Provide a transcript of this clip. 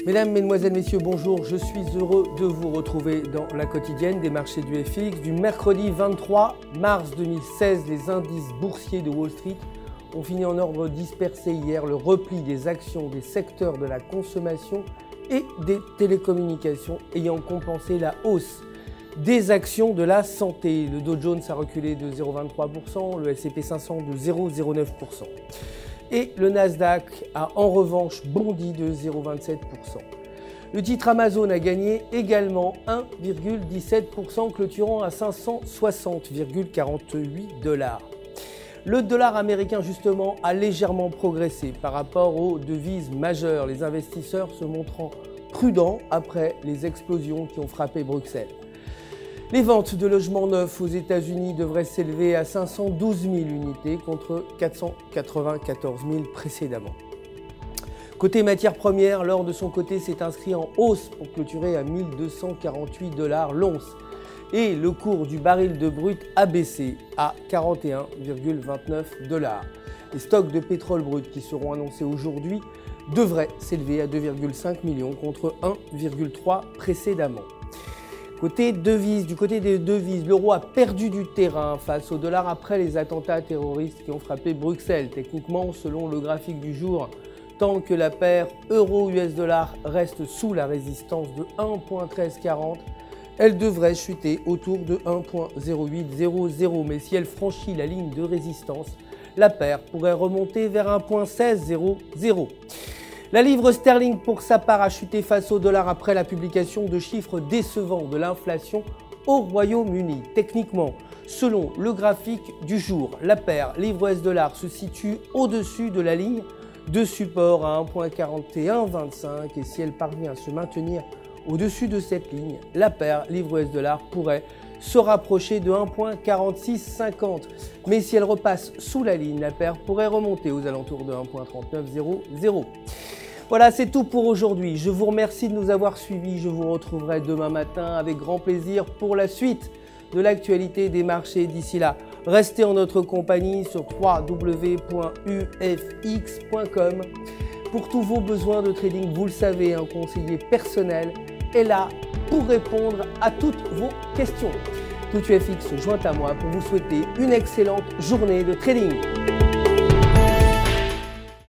Mesdames, Mesdemoiselles, Messieurs, bonjour. Je suis heureux de vous retrouver dans la quotidienne des marchés du FX. Du mercredi 23 mars 2016, les indices boursiers de Wall Street ont fini en ordre dispersé hier. Le repli des actions des secteurs de la consommation et des télécommunications ayant compensé la hausse des actions de la santé. Le Dow Jones a reculé de 0,23%, le S&P 500 de 0,09%. Et le Nasdaq a en revanche bondi de 0,27%. Le titre Amazon a gagné également 1,17%, clôturant à 560,48 $. Le dollar américain, justement, a légèrement progressé par rapport aux devises majeures, les investisseurs se montrant prudents après les explosions qui ont frappé Bruxelles. Les ventes de logements neufs aux États-Unis devraient s'élever à 512 000 unités contre 494 000 précédemment. Côté matières premières, l'or de son côté s'est inscrit en hausse pour clôturer à 1 248 $ l'once. Et le cours du baril de brut a baissé à 41,29 $. Les stocks de pétrole brut qui seront annoncés aujourd'hui devraient s'élever à 2,5 millions contre 1,3 précédemment. Du côté des devises, l'euro a perdu du terrain face au dollar après les attentats terroristes qui ont frappé Bruxelles. Techniquement, selon le graphique du jour, tant que la paire euro-US dollar reste sous la résistance de 1,1340, elle devrait chuter autour de 1,0800. Mais si elle franchit la ligne de résistance, la paire pourrait remonter vers 1,1600. La livre sterling, pour sa part, a chuté face au dollar après la publication de chiffres décevants de l'inflation au Royaume-Uni. Techniquement, selon le graphique du jour, la paire livre-US dollar se situe au-dessus de la ligne de support à 1,4125 et si elle parvient à se maintenir au-dessus de cette ligne, la paire livre-US dollar pourrait se rapprocher de 1,4650. Mais si elle repasse sous la ligne, la paire pourrait remonter aux alentours de 1,3900. Voilà, c'est tout pour aujourd'hui. Je vous remercie de nous avoir suivis. Je vous retrouverai demain matin avec grand plaisir pour la suite de l'actualité des marchés. D'ici là, restez en notre compagnie sur www.ufx.com. Pour tous vos besoins de trading, vous le savez, un conseiller personnel est là pour répondre à toutes vos questions. Tout UFX se joint à moi pour vous souhaiter une excellente journée de trading.